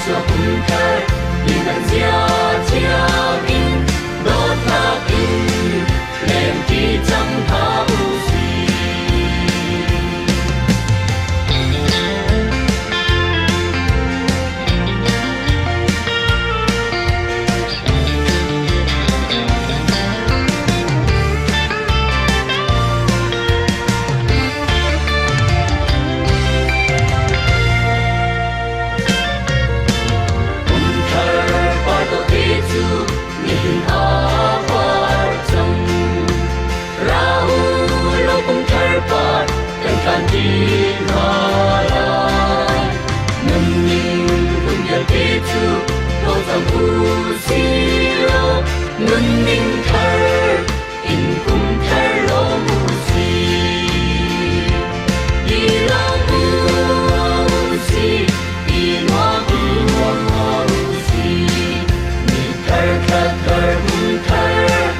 cho Kumthar Lian Khia chia in đốt lạc in lên kỳ chẳng thao Lian Khia in Kumthar lo musi i lo musi i noa musi ni thar Kumthar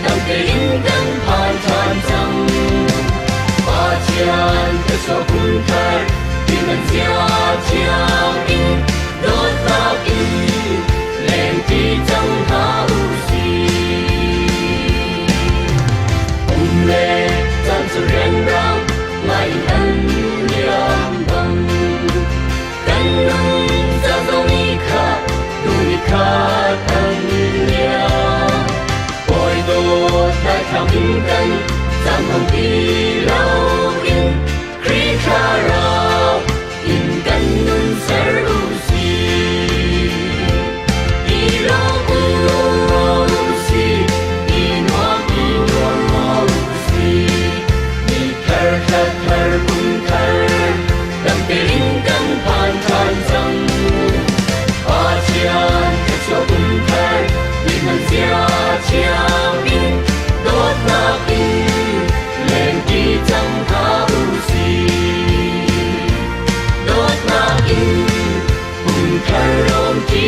tam ke in tam phan chan chang ba chian ke cho Kumthar Lian Khia chia in đốt lạc in lên kỳ chẳng thao lệ tan cho riêng răng lại thân liang bằng cánh nông ra dâu ni khát thân liang bồi đồ đã theo in cân giảm không đi lâu in kri kha ra in cánh nông ser usi i lo usi i noa Kumthar tam ke in tam phan chan chang ba chian ke cho Kumthar Lian Khia chia in đốt lạc in lên kỳ chẳng thao đốt lạc in Kumthar ôm kỳ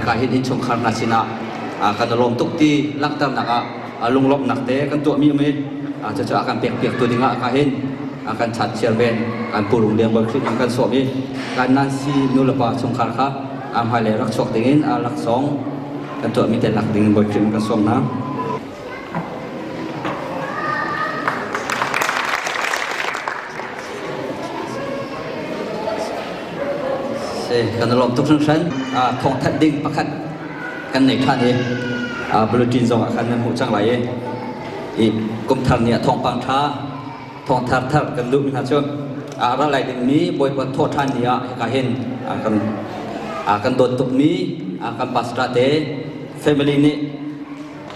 ka hin chungkhar na sina kan lom tuk ti laktam naka lunglop nakte kan tu mi me cha akan pek tu dinga ka hin akan chat chairman kan purung liang bol khit kan so mi kan nan si nulapa chungkhar kha am hai le rak sok dingin lak song kan tu mi te lak ding bol khit kan som na kan lom tuk san thong that ding pakhat kan nei than e bulletin zong kan mu chang lai e Kumthar nia thong pang tha thong thar kan lu na chu ra lai ding mi boi pa tho than nia ka hen kan don tuk mi kan pastra te family ni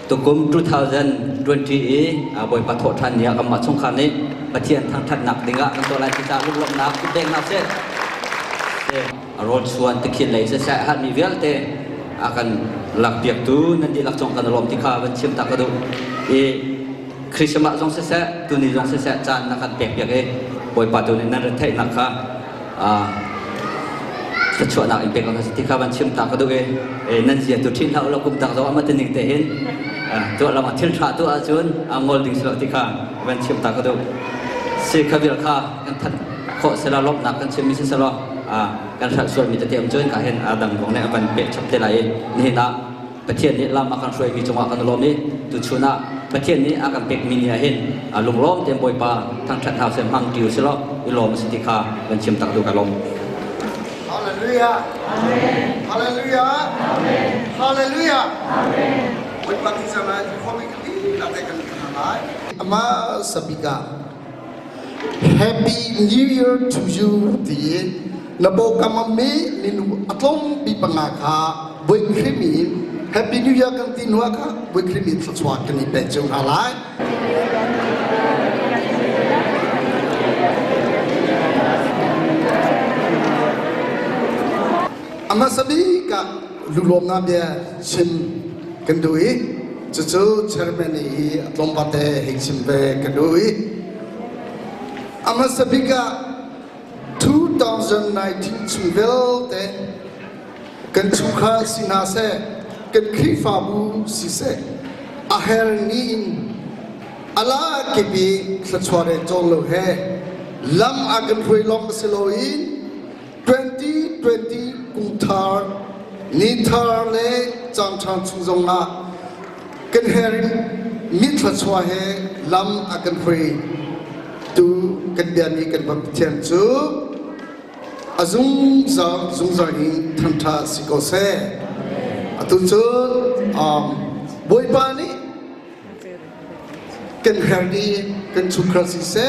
tukum 2020 boi pa tho than nia kan ma chung khan ni pathian thang that nak dinga kan to lai cha lu lom nak deng na se road suan tikhin lei se sa hat mi velte akan lak piak tu nan di lak chong kan rom tikha ban chim ta ka do e krisma jong se sa tu ni jong se sa chan na kan pek piak e boi pa tu ni nan thai nak kha ta chwa na in pek ka tikha ban chim ta ka do e nan sia tu thin ha lo kum ta zo ma tin ning te hin tu la ma thil tha tu a chun angol ding slo tikha ban chim ta ka do se khavil kha kan that kho se la lop nak kan chim mi se sa loการสัดส่วนมีแต่เตรียมช่วยการเห็นดังของในบันเป็ดชับเทไหลนี่นะประเทศนี้ลำมาการช่วยมีจังหวะการล้มนี้ตุชนะประเทศนี้อาการเป็ดมีเนี่ยเห็นลุงล้มเต็มบอยปลาทั้งชัดหาวเส้นพังจิ๋วสิล้อวิโลมสติคาเป็นชิมตักดูการล้มฮาเลลูยาฮาเลลูยาฮาเลลูยาวันปฏิสัมพันธ์ข้อมิตรเราได้กันขนาดไหนอามาสบิกา Happy New Year to you ที่nabo kamami ninu atlom bi pangaka boi krimi Happy New Year kan tinua ka boi krimi tswa kan ni pe chung halai ama sabi ka lulom na bia chim kan dui chu chairman ni atlom pate hiksim be kan dui ama sabi ka 2019 chungvel te kan chungkhar sina se kan khifa bu si se aher ni in ala ke bi thachware chong lo he lam agan hui long selo in 2020 Kumthar ni thar le chang chang chungzong na kan herin mi thachwa he lam agan hui tu kan biani kan bam thian chu azung za ni thantha sikose atu chu boy pa ni kan herdi kan chukra si se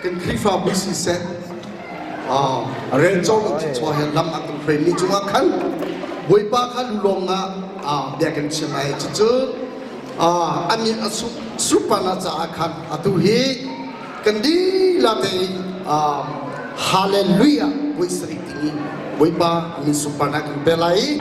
kan khifa bu si se ren chong chi chwa he lam akan frei ni chunga khan boy pa khan longa bia kan chimai chu chu ani asu supana cha khan atu hi kan di la te hallelujah boy sri tingi boy pa ani supana kan belai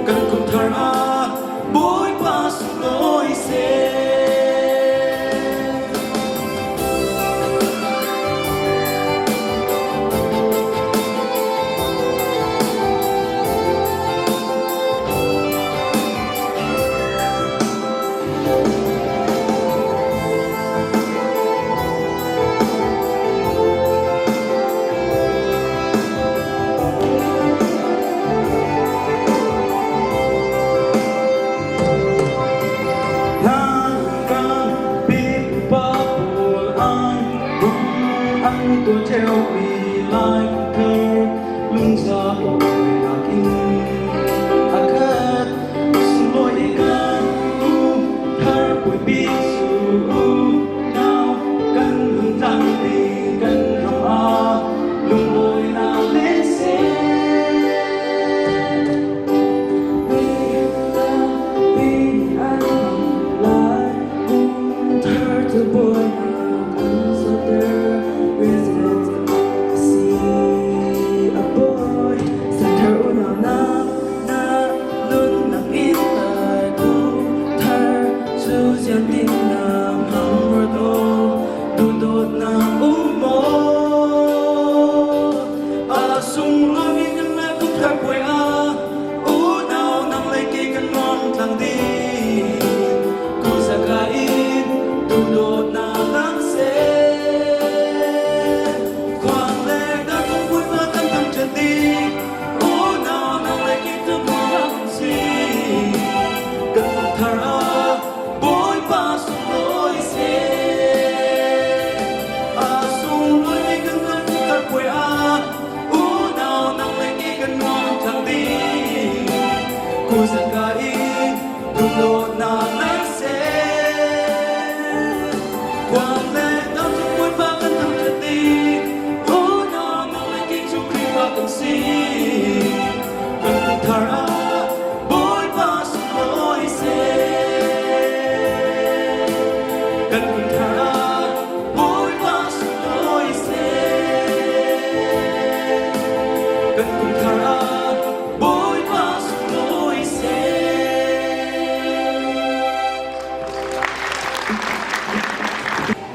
Kan Kumthar boy pa su lối se lai Kumthar lung za o nakin akhat suloi kan Kumthar pui bi su now kan lung tang đi kan ram a lung oi na lên xe the boy now comes up there residence see a boy center una na nun nang in lai Kumthar su zian tin nam hang word o du dot na mo a sung lo mi kan na Kumthar boy a u now nang lai ke kan non tlang di ku sa kai đột na lắng xe quang lệ đã không vui và căng thẳng chân đi ô nào nàng lại kịp thức lắng gì cần Kumthar bối ba sung lối xe sung lối mi cần Kumthar quê ô nào nàng lại kịp cần ngon thẳng đi cô giang gai đột na lắng xe quang lệ đã không vui và căng thẳng chân đi ô nào nàng lại kịp chung khi và cần si cần Kumthar bối ba sung lối xe cần Kumthar bối ba sung lối xe cần Kumthar bối ba sung lối xe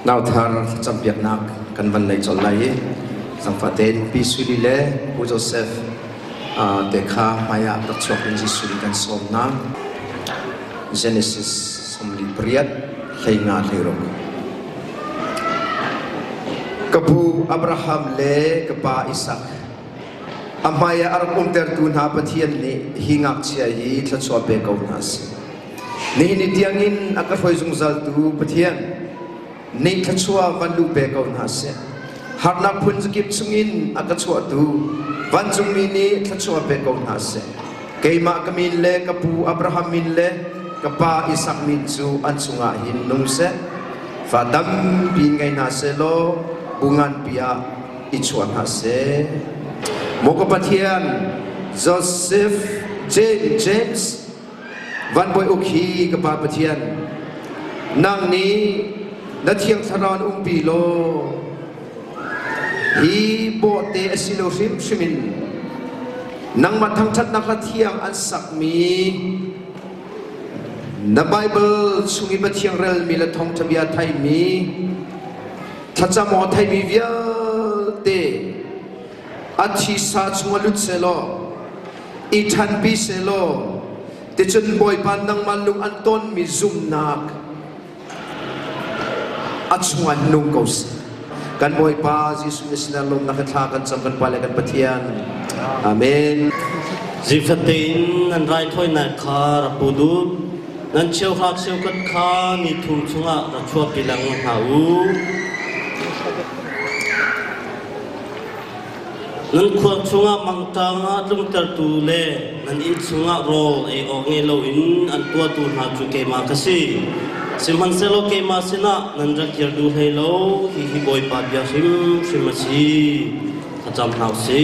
nào thar chăm biak nak kan van nei chol lai sang faten pi suli le pu Joseph te kha maya tak chok in suli kan som na Genesis somli priat hlei nga hlero kapu Abraham le kapa Isaac amaya arkum ter tu na pathian ni hingak chia hi thachwa pe kau nas ni ni tiangin akaphoi jungzal tu pathian nei thachua van lu pe kau na se harna phun zikip chungin akachua tu van chungmi ni thachua pe kau na se keima kamin le kapu Abraham min le kapa Isaac min chu an chunga hin nung se fadam pi ngai na se lo bungan pia ichuan ha se moko pathian Joseph James van boy ukhi kapa pathian nang ni na thiang tharan pi lo hi bo te asilo rim shimin nang mathang chat na kha thiang an sak mi na Bible sungi ba thiang rel mi la thong thabia thai mi thacha mo thai mi via te athi sa chunga lut selo i than bi selo te chun boy pan nang malung anton mi zum nak achungan nung kaus kan boy pa Jesus Kristus lom nakatha kan sam kan pale kan pathian amen Zifatin nan rai thoi na kha rapudu nan cheu hak cheu kat kha ni thum chunga ra chua pilang hau nan khuak chunga mangtanga tlung tar tu le nan in chunga rol e onge lo in an tua tu na chu ke ma kasi simhan selo ke ma sina nan ra kir du hello hi boy pa bia sim si khacham hau si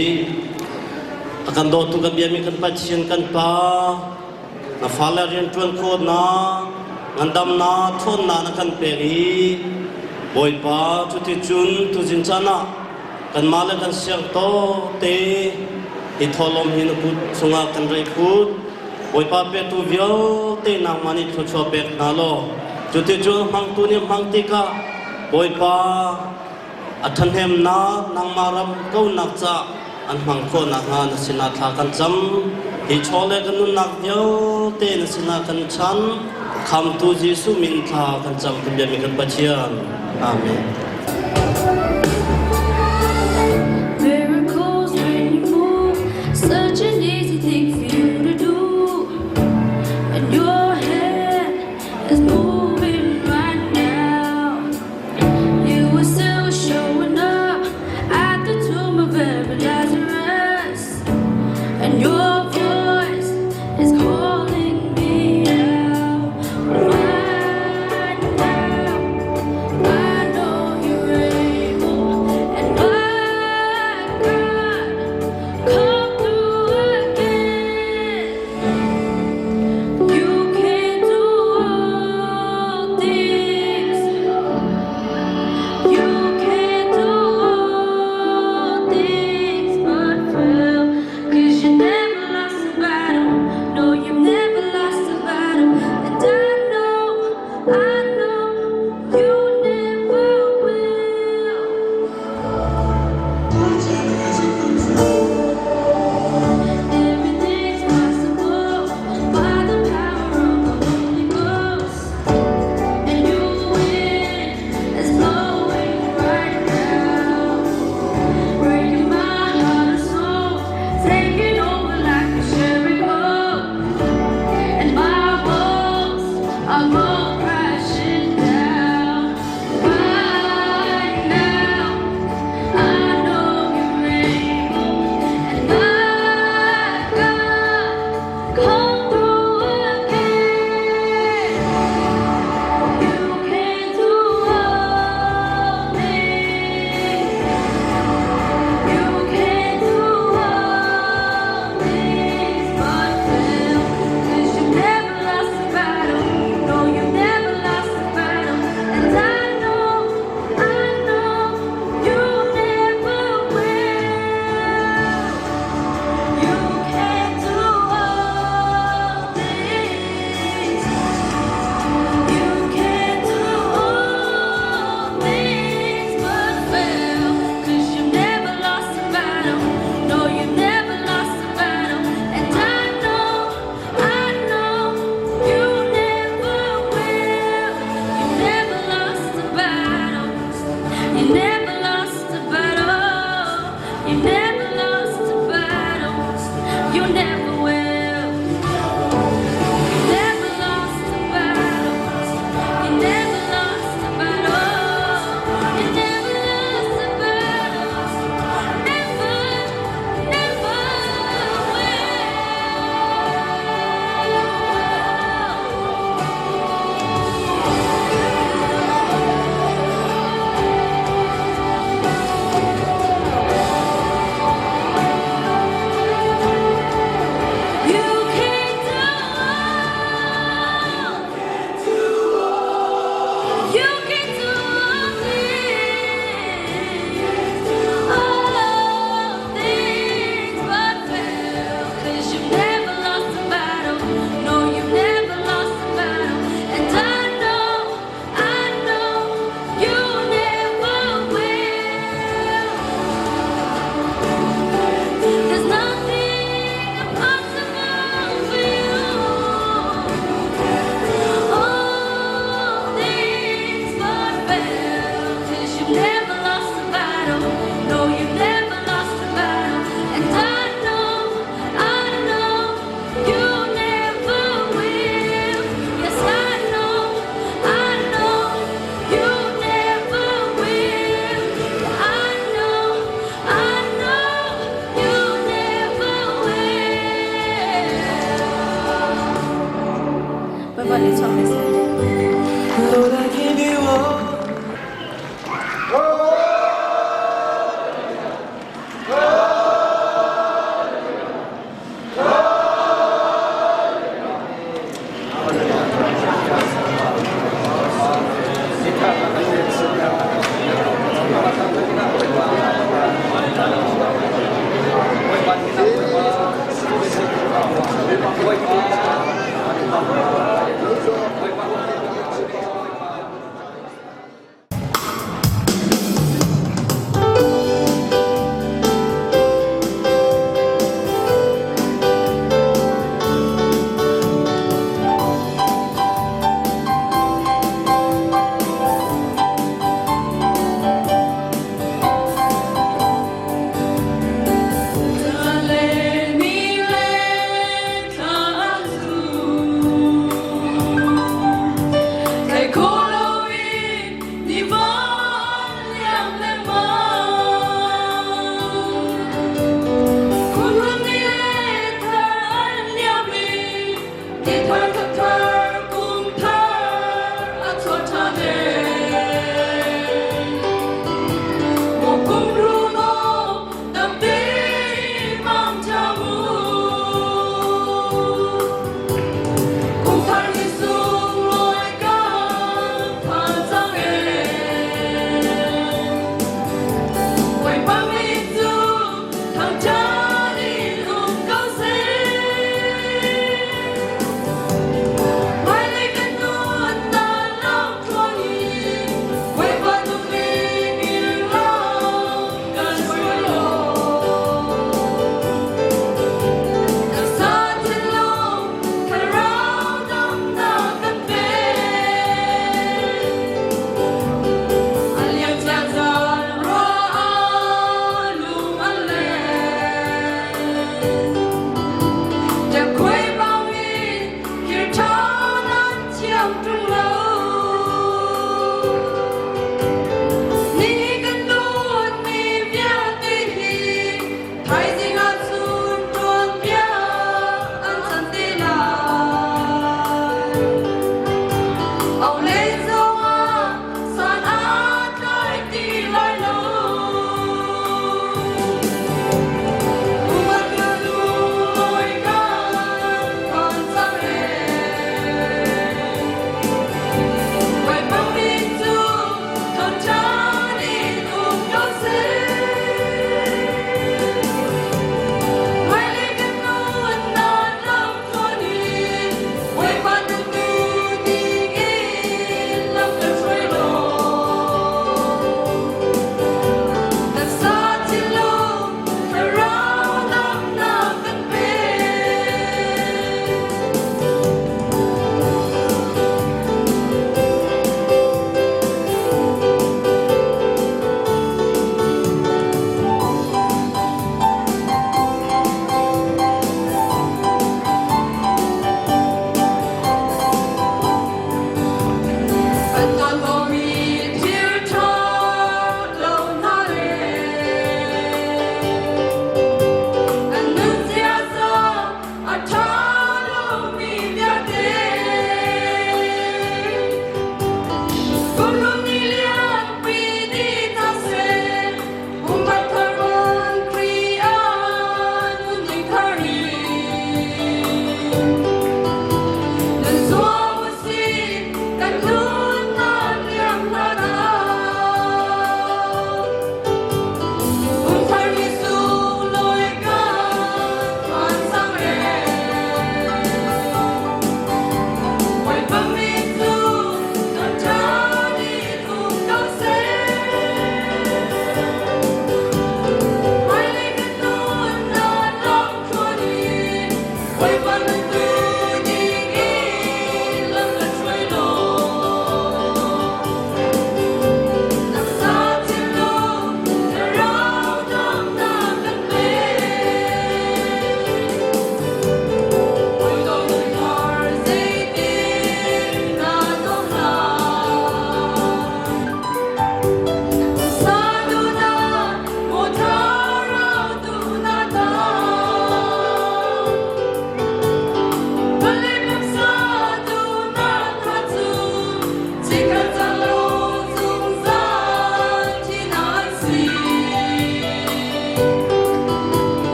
akan do tu kan bia mi kan pa chian kan pa na fala rian tuan ko na ngandam na thon na kan peri boy pa chu ti chun tu jin chana kan mala kan siang to te i tholom hin put sunga kan rei put boy pa pe tu vio te nang mani chu chu pe na lo chu ti chu mang tu ni mang ti ka boy pa athan hem na nang maram ko nak cha an mang ko na nga na sina tha kan cham hi chole kan nun nak vio te na sina kan chan kham tu Jesu min tha kan cham kan bia mi kan pachian amen. Such an easy thing for you to do, and your head is moving right now. You were still showing up at the tomb of You can do all things but fail. 'Cause you've never lost a battle. No, you've never lost a battle. And I know you never will. There's nothing impossible for you. All things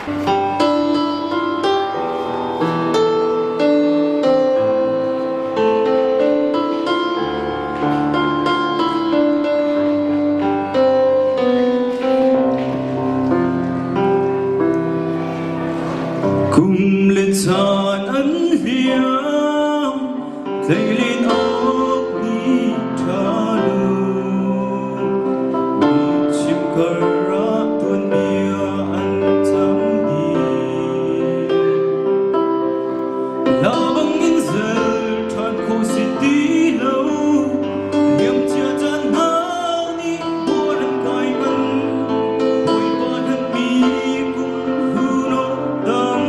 cùng lên tràn ấn hiếm dậy lên ốc đi trả lưu chim cờ ra tuôn bia ăn chấm đi là bằng những giờ tràn khổ xịt tí lâu niềm chia chân hao đi mua lần cay ngân hồi ba thân mi cũng hư nốt đắm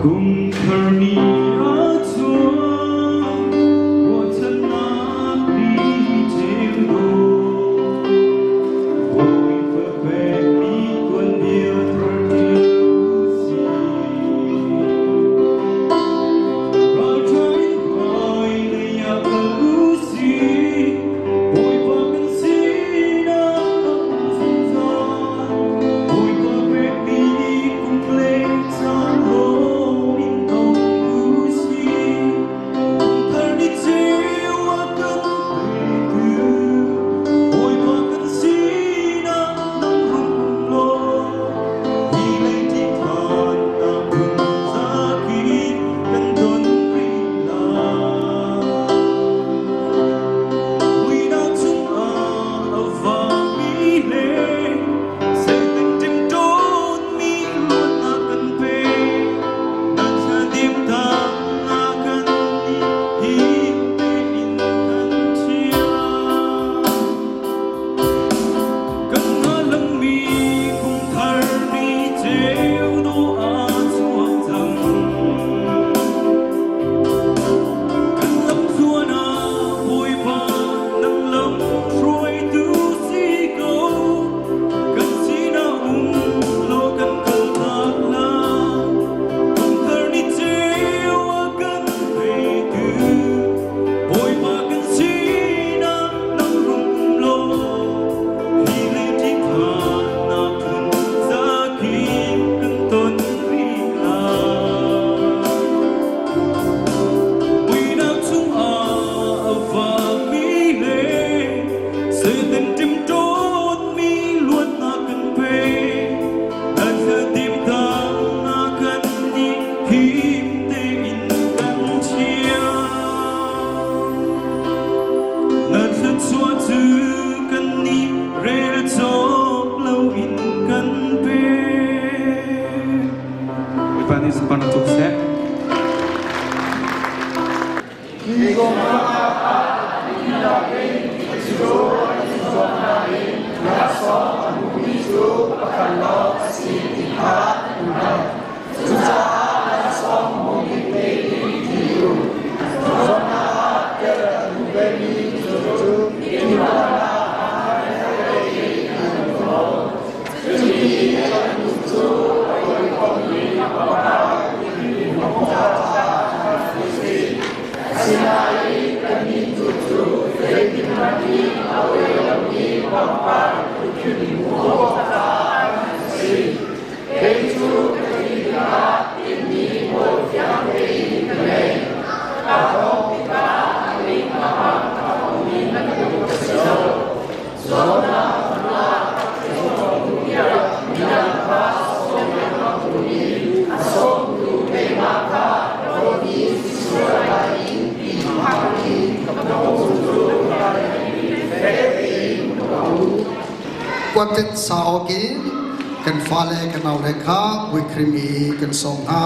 Kumthar ni achua wo chân nát đi trên đô vội vợ về đi quân yêu thơ thiếu gì ra trái hỏi lấy nhà ưu gì vội vợ cần xin đã không dần vội vợ về đi cùng lên gian lối quartet saokin kan fale kan au rekha wikrimi kan song ha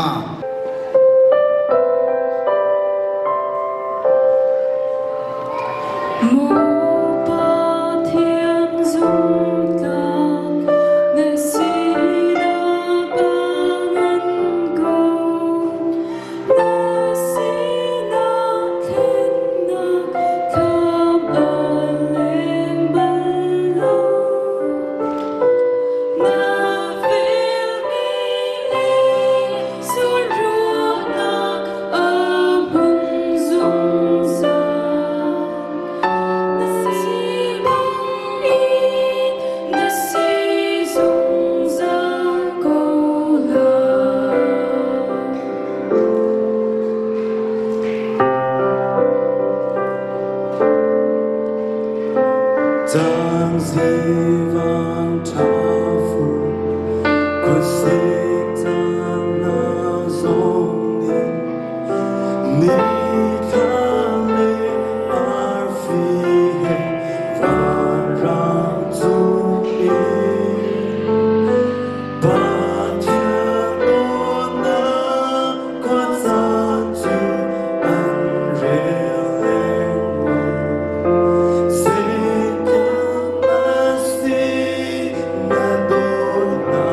Tang zivan tafu kusik tana zoni ni kale arfihe varang zuni Batyagona kwazatu anrelengwa Sekamasti nadona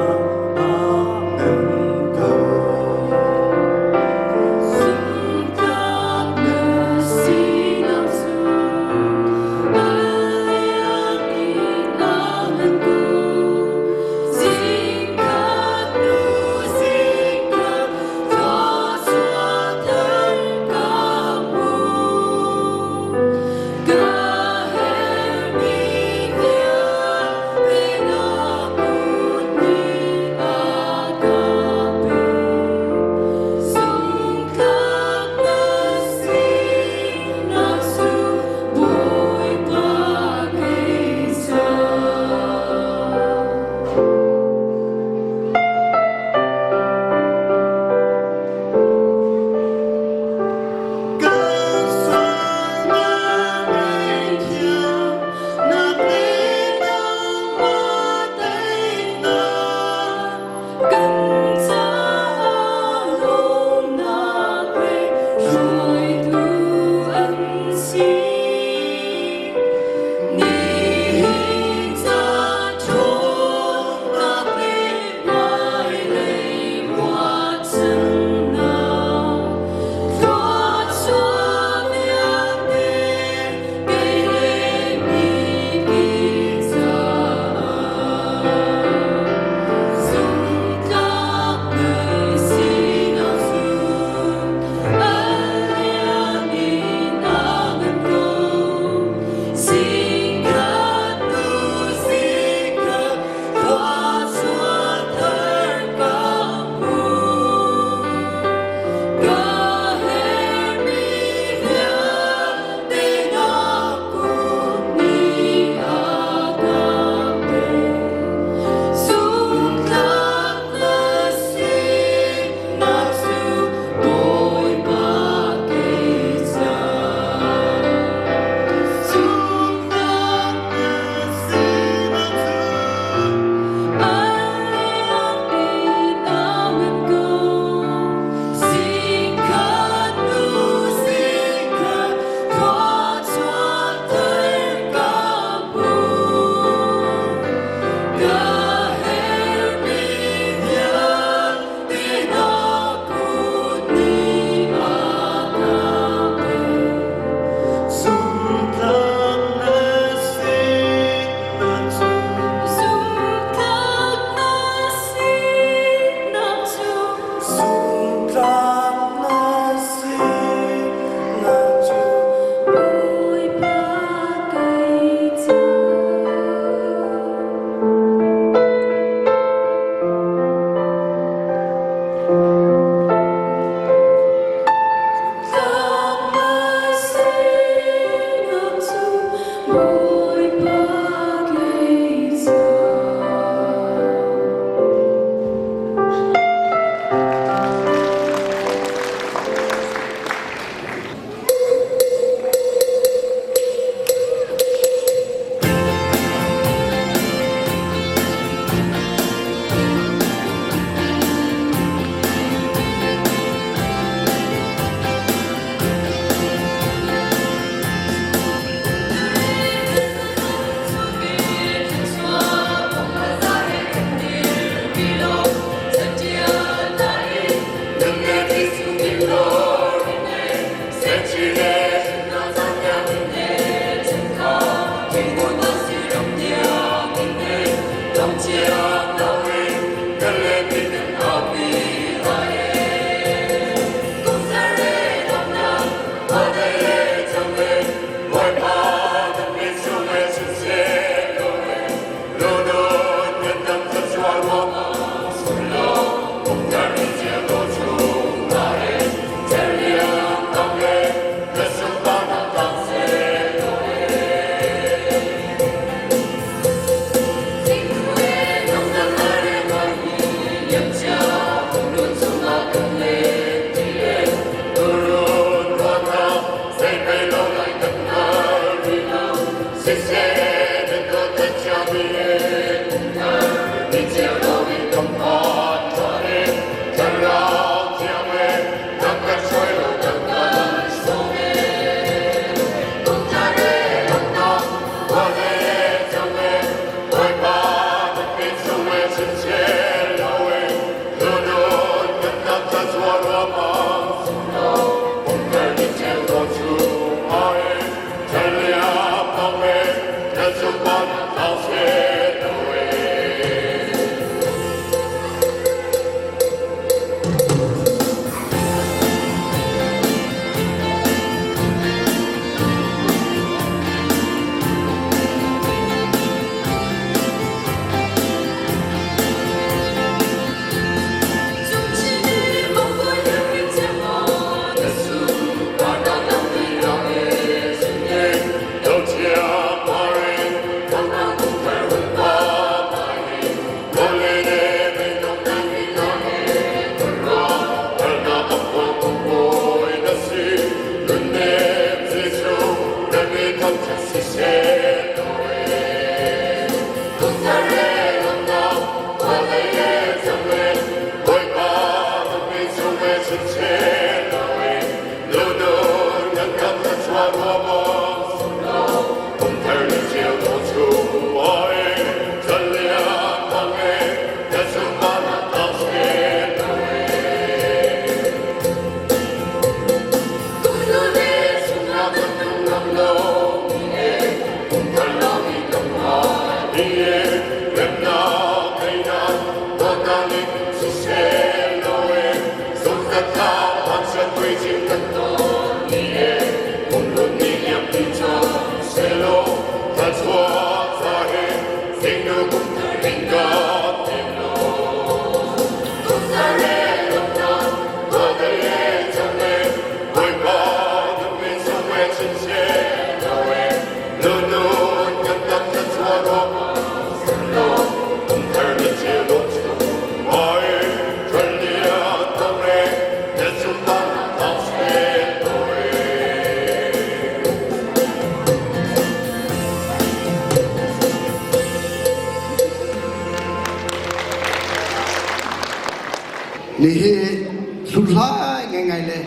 Nihi sulai ngai le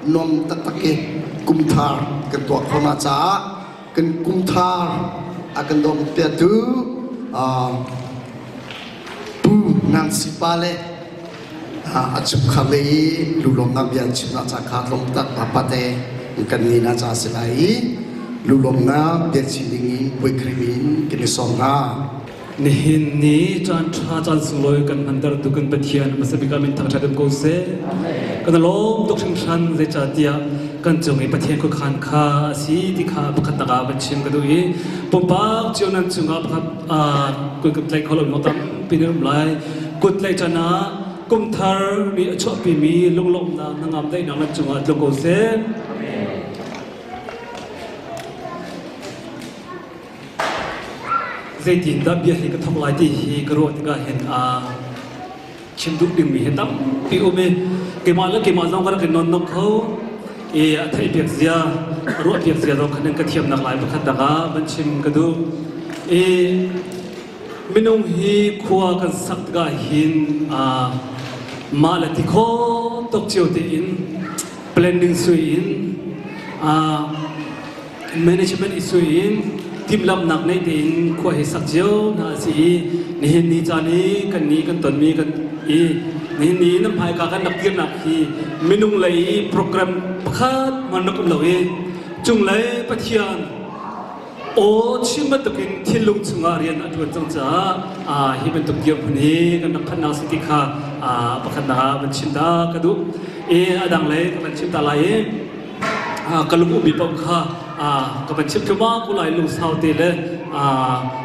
nom tatake Kumthar kan tua khona cha kan Kumthar akan dom pe tu pu nan sipale achup khale lulom na bian china cha kha lom tak apate kan ni na cha silai lulom na bian chidingi pui krimin kinisonga nihin ni chan tha chal suloi kan mandar tu kan pathian masabika min thak thadam ko se kan lom tok sing than ze cha tia kan chung ei pathian ko khan kha si ti kha pakhat taka bachim ka dui pompak chionan chunga pakhat ko ka tlai kholom notam pinum lai kut lai chana Kumthar ni acho pi mi lunglom na nangam dai nang na chunga tlong ko se dây tin đã biết thì cái thông lại thì cái rồi cái hiện chim đúc đừng bị hiện tắm bị ôm cái mà dòng cái non nóc khâu thấy việc gì rồi việc gì rồi khả năng cái thiệp nặng lại một khát đá bên chim cái đu mình ông hi khoa cái sắc cái hiện mà là thì khó tốc chiều tiền planning suy in management suy in team lam nak nei tin khoi he sak jeu na si ni hin ni chani kan ni kan ton mi kan ni ni nam phai ka kan nak tir nak hi minung lei program pakhat man nak lo chung lei pathian o chima takin thilung chunga rian atun chang cha hi ben tuk yam phani kan nak phana siti kha pakhat na ban chinda ka du adang lei kan chinta lai kalung ubi pam kha กับมันชิบทั่วกูไหลลูกสาวเตเลย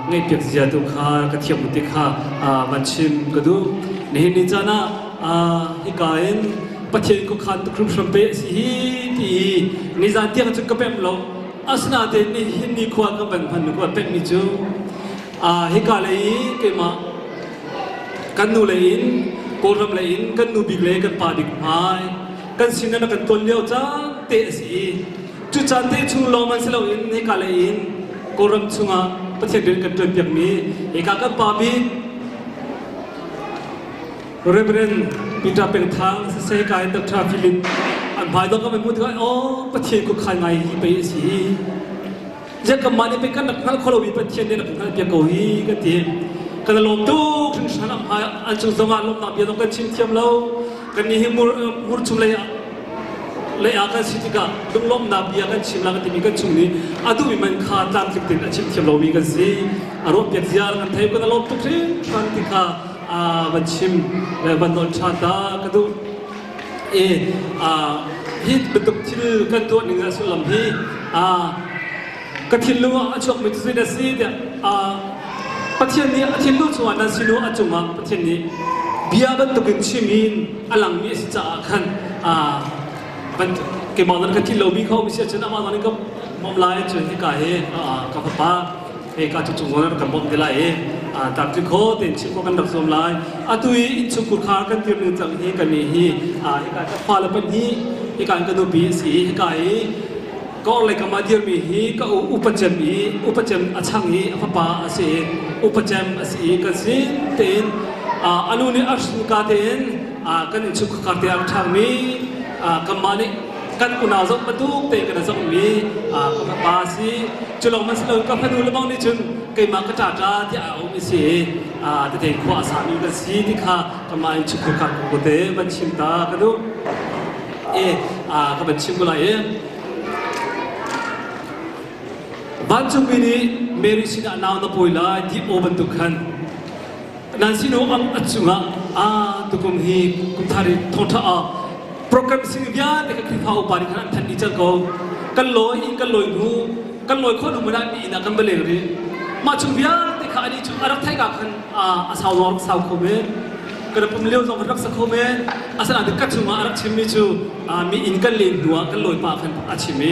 ไงเปียกเสียตุขากระเทียมมุติขามันชิมก็ดูนี่นี่จ้านะฮิกายนประเทศกูขันตุกรุมชมเปสิที่นี่จานเตียงจุกกระเปมลงอาสนะเดนี่หินนี่ขวานกับเป็นพันกว่าเป็ดมิจูฮิกาเลยเกมากันนูเลยโกรมเลยกันนูบิกเลยกันปาดิกไม้กันสินันกันต้นเลี้ยวจ้าเตะสีจุดจันเตะชุงลงมันเสลวินฮิกาเลยโกรมชุงประเทศเดินกันจนเปียกนี้ฮิกากันปาบิเรเบรนปีตาเป็นทางเสกายตักทราฟิลิปอันภายต้องก็เป็นพูดถึงโอ้ประเทศกูขันไงไปสิจะกำมันเป็นกันนักขันโคลวีประเทศเนี่ยนักขันเปียกกูฮีกันทีกันลมตู้ถึงฉันอันจุดสมาลมนับยังต้องกันชิมเทียมเรากันนี่มูร์ชุมเลยอากันสิทิกาดุงลมนับยังกันชิมแล้วกันที่มีกันชุมนี้อาดูมีมันขาดตามสิตินชิมเทียมเรามีกันสิอารมณ์เปียกเสียกันไทยกันลมทุกทีกันที่ข้าบัญชิมและบันดอลชาตากระดูฮิตเป็นตุกทิลกันตัวหนึ่งสุลมฮีกระทิลลูอาชกมิตรสิเดซีเดียประเทศนี้อาทิลลูชวนนัสิลูอาจุมาประเทศนี้เบียบันตุกินชิมินอลังมีสิจ่าขันบันเก็บมานั้นกระทิลลูมีเขาไม่เชื่อชนะมาตอนนี้ก็มอมลายจนที่กายกับป้าการจุดจงนั้นกับมอมเดลัยตัดที่เขาเต็มชิมกันดักสมลายตุยอินชุกุขากันเกี่ยวกับจังฮีกันนี่ฮีการจะฟาลเป็นฮีการกันดูบีสีการก็เลยกับมาเดียร์มีฮีก็อุปจัมฮีอุปจัมอัชังฮีอัฟปาเสียอุปจัมสีกันสิเต็นอนุนี้อัศกาเต็นกันอินชุกุขาเตียงทางมีกับมานี่กันอุณาจมาดูเตะกันจะมีกับภาษีจุลมันสลกับพนูละบางนี่จุนเกี่ยมากระจาดที่เอาไม่เสียแต่เด็กขวาสามีกันสีที่ข้ากับมาอินชุกุขากุเตมันชิมตากันดูกับมันชิมกุลายบ้านจุงมินีเมริสินานาวนปุยลาที่โอบันตุขันนั่นสิโนอัมอัจจุงตุกุมฮีกุมทาริทองท่าโปรแกรมสิ่งนี้เด็กขึ้นพาอุปาริขันทันดีจังก็กันลอยกันลอยหูกันลอยคนอุมาได้มีนักกันเบลล์รีมาจุงวิญญาณเด็กอันนี้จุงอารักไทยกันอาสาวรสาวโคเมกันปุ่มเลี้ยวจงรักสักโคเมอาสนะเด็กกัดจุงอารักชิมิจูมีอินกันเลี้ยงหัวกันลอยปากกันอาชิมิ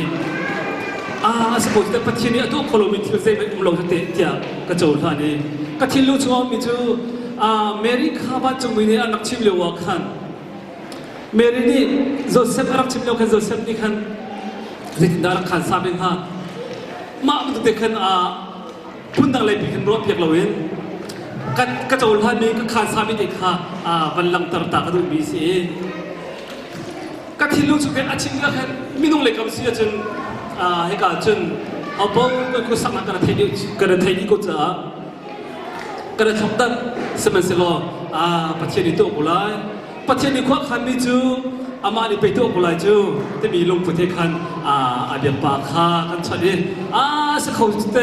สมมติแต่ปัจจุบันนี้ตัวโคโลมิที่เราใช้เป็นลงเตะเดียกระโจนท่านี้กัดที่รู้ชัวร์มิจูเมริกาบ้านจุงมินีอารักชิมเลี้ยวขันเมรินี่โจเซฟอารักชิมเลี้ยวขันโจเซฟนี่ขันริดารักขันซาบิงฮะมามันตัวเด็กขันพุ่นดังเลยปีขันรถเปียกเราเองกระโจนท่านี้ก็ขันซาบิเด็กฮะวันหลังตระตากระดูกมีสิกัดที่รู้ชัวร์อาชิมเลี้ยวขันมีน้องเล็กกับเสียจนให้การจนเอาพวกก็สักนักการเทนิก็จะการทำตั้งสมัยสิโลประเทศนี้ตัวกุลายประเทศนี้ควักขันมิจูอามานี่ไปตัวกุลายจูแต่มีลงประเทศขันอาเดียปากข้ากันชัดเลยสักเขาจุด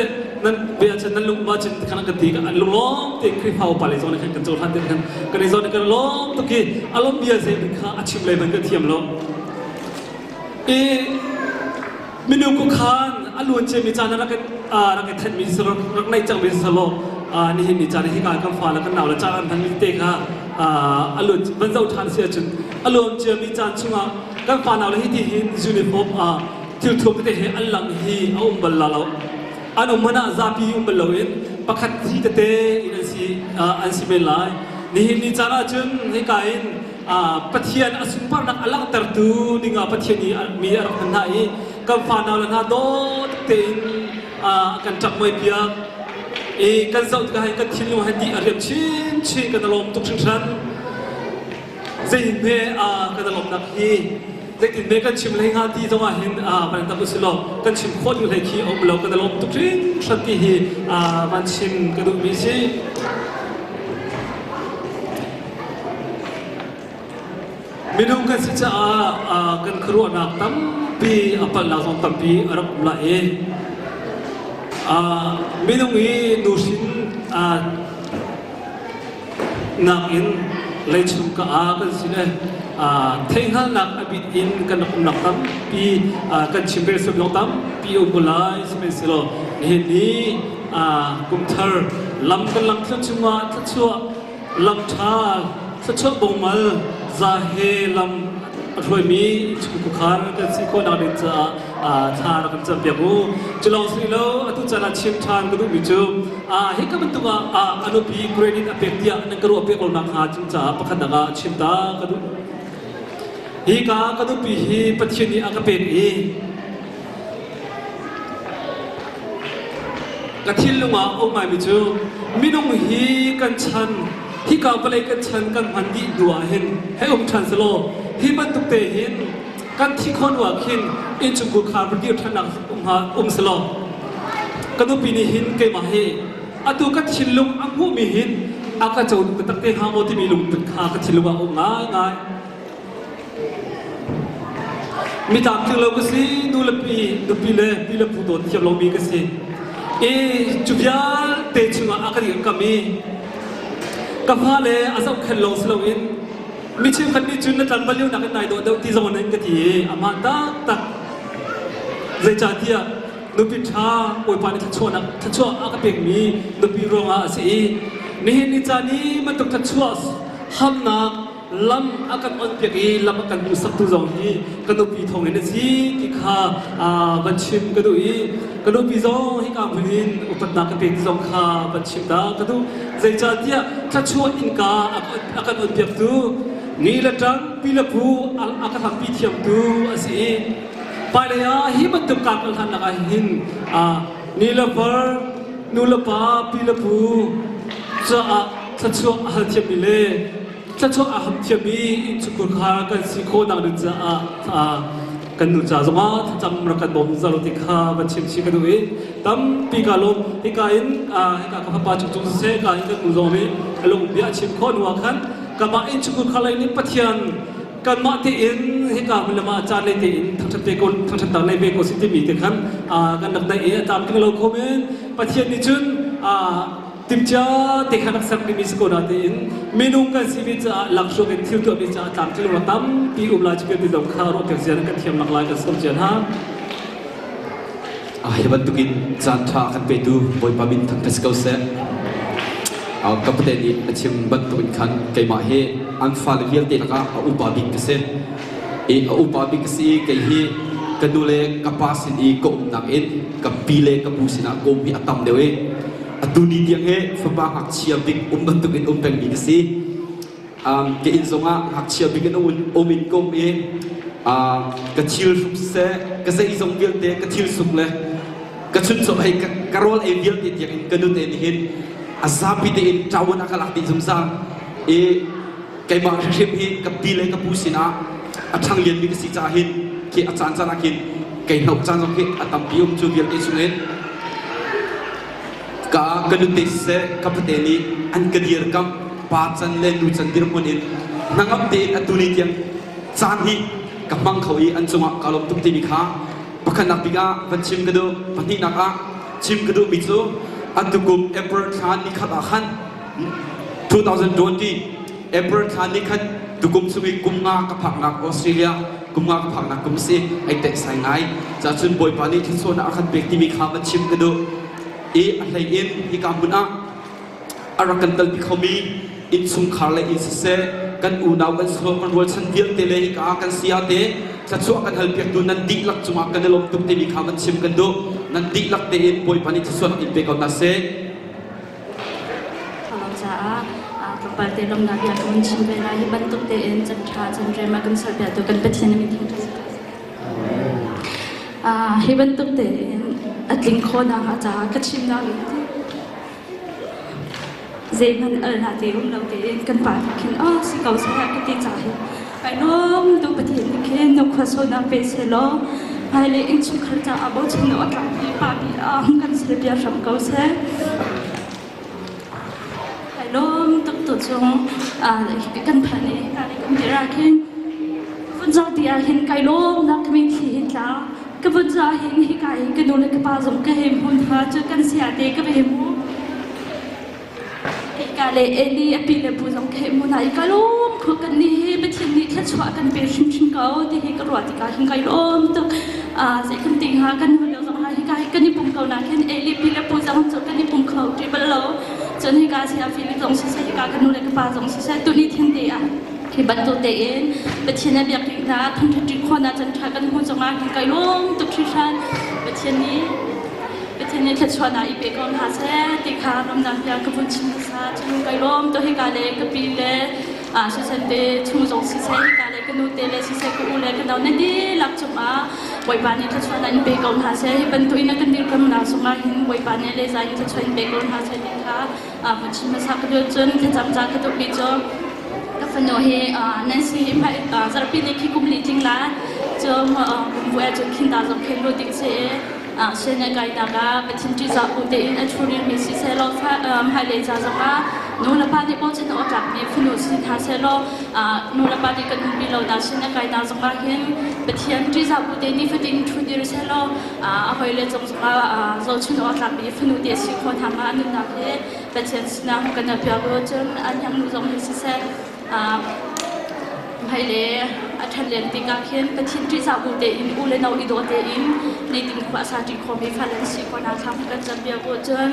นั้นเบียร์ฉันนั้นลงมาจนขนาดกันตีกันลงล้อมตีคลิปเอาไปเลยโซนนี้กันโจรหันเด็กกันกันในโซนนี้กันล้อมตุกี้อารมณ์เบียร์เสียเป็นข้าอาชีพเลยมันก็เทียมล้อมมินุกุขานอลวนเจมิจานะรักทันมิสรักในจังมิสโลนี่เห็นมิจานะที่การกำฟ้าแล้วก็หนาวแล้วจานทันมิเตค่ะอลวนบรรเจ้าทานเสียจนอลวนเจมิจานชุงกำฟ้าหนาวแล้วที่เห็นยูนิฟอร์มที่ถูกไปเห็นอันหลังที่เอาบัลลาเราอันมันอาซาบีบัลลาเวนประคัตที่เตะอันสิเมลัยนี่เห็นมิจานะจนให้การประเทศอสุภานักอลังตระตูนี่งาประเทศนี้มีอะไรกันไหนกันฟ้าหนาวแล้วนะโดดเต็นกันจับมวยเปียกกันเจ้ากันให้กันทิ้งลงให้ดีอะไรชิ้นกันตลอดทุกชั้นจะเห็นเมกันตลอดนักฮีจะเห็นเมกันชิมเลยงานที่จังหวะเห็นมันตะกุสิโลกันชิมโคตรอยู่เลยขี้อมโลกันตลอดทุกชั้นที่ฮีมันชิมกันดูมีสิมินุกันสิจ้ากันครัวนักตั้มปีapal la song tampi arab la minung i nusin nakin เลยชุมกอากันสิเนี่ยเท่งหันหนักอบิดอินกันหนักตั้มปีกันชิมเบสสุดยอดตั้มปีอุบุไลสเปซิโลเห็นนี้กุมเทอร์ลำกันลำทั้งชุมาทั้งชั่วลำชาทั้งชั่วบงมัลซาเฮลำรวยมีชุกุขานกันสิคนอาดิจะชากันจะเปียกูจะลองสิแล้วตุจนาชิมชานกันดูมิจูเฮกันเป็นตัวอนุปีเครดิตอเปียเดียนั่นก็รู้อเปียกอลนักหาจิมจ่าประคันดังชิมตากันดูเฮกันดูปีเฮปัจจุบันอากาเป็นเอกระทิลลงมาโอ้ไม่มิจูมินุ่งเฮกันชันฮิกาเปเลยกันชันกันมันดีดัวเห็นให้ชันสโลฮิมันตุกเตหินกันที่คนว่าหินอินจุกุขาบดีทันนักสโลกันดูปีนี้หินเกมาเฮอดูกันชิลลุงอังหูมีหินอากาศจะอุตักเตหาโมที่มีลุงตึกขากันชิลลุงว่าโอ้ง่ายมีตามที่เราก็สิดูละปีละผู้โดดที่เรามีก็สิจุบยาเตชิงว่าอากาศยังกมีกับพาเลยอาศัยขันลงสโลวินมิชิมขันนี้จุนนัดลันบลิวนักนายโดดที่จะวันนั้นก็ที่อามาตักใจจ่าที่นุบิชาโอยปานิทัชวนักทัชวอากาเปกมีนุบิโรงอาศีนี่นิจานี้มันต้องทัชวห้ามนักลำอากาศอ่อนเปียกลำอากาศมุสักตุจงฮีกันนุบิทองเนี่ยสิที่ข้าบัญชิมกันดูปีจงฮิกามพินอุปนักเปกจงข้าบัญชิมดากันดูใจจ่าที่ทัชวอินกาอากาศอ่อนเปียกตูนี่ละจังปีละผู้อากาศปีเทียมตูอาศีไปเลยฮิบันตุกากันทันนักหินนี่ละเฟอร์นูละป้าปีละผู้จะทัชวอาเทียมิเลทัชวอาเทียมีจุกุขากันสิโคนังนึจะกันนุจาจงจำรักกันบ่มจารุติขาบัญชีกันด้วยตั้มปีกาลมฮิกาอินฮิกาข้าพเจ้าจุดเสกาอินกันมุจงมีลงเบียชิมคนหัวขันกับมาอินจุกุขาเลยนี่ปัจจัยกันมาที่อินฮิกามันละมาจานเลยที่อินทั้งชั้นเบกอนทั้งชั้นต่างในเบกอนสิทธิมีที่ขันกันนักได้ตามที่เราคอมเมนต์ปัจจัยนี้จุนติมจ้าเด็กนักสักนิมิสโกนาที่อินเมนูกันสิวิจาหลักโชว์กันที่ตัววิจาตามที่เราตั้มปีอุบลาจิเกติดงข้าวรถแท็กซี่กันเทียมหลากหลายกันสมเจนฮะเฮบันตุกินจานชากันไปดูบอยปามินทั้งเพสเกลเซ่กับประเด็นนี้ชิมบันตุกินขันเกมาเฮอันฟาลเวียลเตนักอุปาบิกเซ่อุปาบิกเซ่เกเฮกันดูเลกับภาษินีกบนักเอ็นกับปีเลกับผู้สินะกบมีอัตมเดวดูนี่เดียงเฮฝรั่งหักเชียบิกบันตุกินเป็นบิกเซ่เกอินซงะหักเชียบิกันมินกบกระชิลสุกเซ่กระเซอีซงเวียลเตกระชิลสุกเลยกระชุนสมัยกระโรลเอเวียลเตอย่างกันดูเตนเห็นอาซาบิเตนจาวันอักลักติสมซาไกมาเรียบเห็นกับปีเลยกับผู้สินะอาจารย์เรียนมีกสิจาเห็นเกี่ยอาจารย์จานักเห็นไกนกจานักเห็นอาตัมพิมจูเวียลเตสุเห็นกันดูเตเซ่กับเตนี้อันกระเดียร์กับปาจันเลนูจันดิรมุนินนังอับเตนอัตุนิยังจานฮีกับมังเขาอีอันจงกาลมตุกติมิขาปะคันนักบิกาวันชิมกระดูปนินักชิมกระดูมิจูอันตุกุมเอเปอร์คานนิคัดอาคัน2020เอเปอร์คานนิคัดตุกุมสุวิกุมงากับผักนักออสเตรเลียกุมงากับผักนักกุมซีไอเตะสายไงจะชุนบอยปานิที่โซนอาคันเบกติมิขาวันชิมกระดูอะไรอินฮิกามุนะอารักันตัลบิคอมีอินซุงคาร์เลอินเซกันอูดาวกันสโลกันวอลชันเดียลเตเลฮิกากันเสียเตจะช่วยกันฮัลเปียกดูนันดีลักจุมากันลมตุกเตมิขามันชิมกันดูนันดีลักเตอินบอยปานิที่ส่วนอินเบกอนนาเซเราจะกับปาร์ตี้ลมนาเบียกันชิมเวลาที่บรรทุกเตอินจันทราจันเรมากันสับเบียตัวกันเป็นเชนมิทิงที่บรรทุกเตอินอัดลิงโคนาฮะจ้ากัดชิมนาวิธีเจมันนาเตรุมเราเตอินกันปาร์ตี้คินสิเขาใช้กันตีจ่ายไอ้น้องดูประเทศนี้คินนกขวาโซนาเปเซโลไอ้เลี้ยงชุกขันจ้าอาบุชินอดหลังที่ปาร์ตี้กันเสียเบียร์รำเขาใช้ลมตุกตุจงกันพันเองอะไรกันเดี๋ยวราคินฟุตซอลที่เห็นไก่ลมนักมีขี้เห็นจ้าก็ฟุตซอลเห็นที่ไก่ก็ดูเลยก็ป้าสมก็เห็นหุ่นหาเจอกันเสียเด็กก็ไปเห็นมู กาเลเอลีอปีเลบุจงเคมุนายกาลุมคือกันนี้เป็นที่นี้แค่ชัวกันเป็นชินเก่าที่ให้กระวติกาหิงไกลมตุกเสกันติงหากันหัวเดียวสองหาให้กาให้กันนี่ปุ่มเก่านาแค่เอลีปีเลบุจงจบกันนี่ปุ่มเขาที่บัลโลจนให้กาเสียฟิลิปจงสิเสกากันนู่นเลยก็ปาจงสิเสตุนี้ทิ้งเดียที่บรรทุกเตนเป็นที่นี้เบียกทิ้งนะทุนทุนคนอาจารย์ทากันหัวจงมาหิงไกลมตุกชิชันเป็นที่นี้เป็นที่นี้แค่ชัวนาอีเบกอนหาเสติคารำนันยากบุญชิมซาชิงไกลมตัวให้กาเลกปีเลสิเสเตทุ่งจงสิเสกาเลกันนู่นเตเลสิเสกุเลกันเอาเนี่ยดีหลักจุมาไว้ปานนี้แค่ชัวนาอีเบกอนหาเสให้บรรทุกอินักกันดีกันนาสมาหินไว้ปานนี้เลยใจแค่ชัวอีเบกอนหาเสติคาบุญชิมซากระโดดจนแค่จำจากระโดดปีจงก็ฝันโนเฮนั่นสิไม่สารพิษในขี้กุมลิจิงละจงบุญวัวจงขินดาจงเข้มโลดิกเสเช่นไก่ตากาเป็นชิ้นที่จะอุดอินชูริมิสิเซโลให้เลยจ้าจังว่านูนปาดิโอเช่นอจากมีฟินุสินหาเซโลนูนปาดิกันนุ่มบิโลดาเช่นไก่ตาจังว่าเห็นเป็นชิ้นที่จะอุดอินฟิดินชูดิเซโลเอาเลยจังว่าเราชุนอจากมีฟินุเดียสิคนทำงานนุ่มนักเล่เป็นชิ้นสินะกันนับยาวจนอันยังนุ่มจงสิเซให้เลยอัฐเลียนติกาเขียนเป็นชิ้นที่จะอุดอินอุเลนเอาอิโดเตอินในดินขวาสาธิตของมีฟันเลนสีคนอาทำกันจำเบียกจน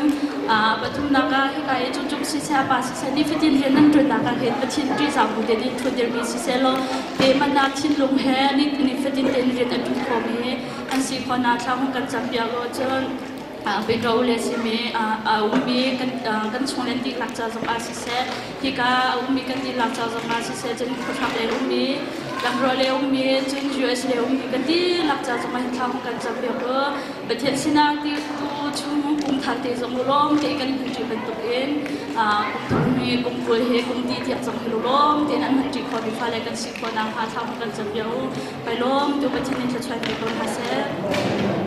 ปฐุมนากาให้กายจุกสิเซปาสิเซนี่ฟิตินเรียนนั่นตรนากาเห็นเป็นชิ้นที่จะอุดอินทุเดอร์มีสิเซโลเตมันนักชิ้นลงแห่นี่ฟิตินเรียนอันทุกของมีอันสีคนอาทำกันจำเบียกจนเป็นเราเลยสิมีมีกันชงเล่นที่หลักจากสมาชิกที่ก็มีกันที่หลักจากสมาชิกจนเขาทำเลยมีหลังเราเลยมีจน US เลยมีกันที่หลักจากสมาชิกทำกันจำเป็นว่าประเทศสินาที่ตัวชุ่มกุมทัดที่สมุล้อมที่กันคุณจีเป็นตัวเองมีกุมกุลเฮกุมที่ที่สมุล้อมที่นั้นมันจีคนมีฟ้าเลยกันสิคนนางพาทำกันจำเป็นไปล้อมตัวประเทศนี้จะช่วยเป็นคนหาเสเ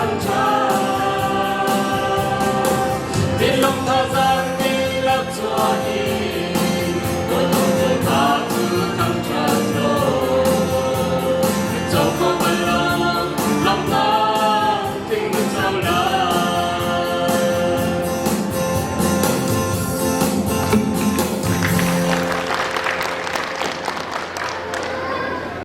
ban cha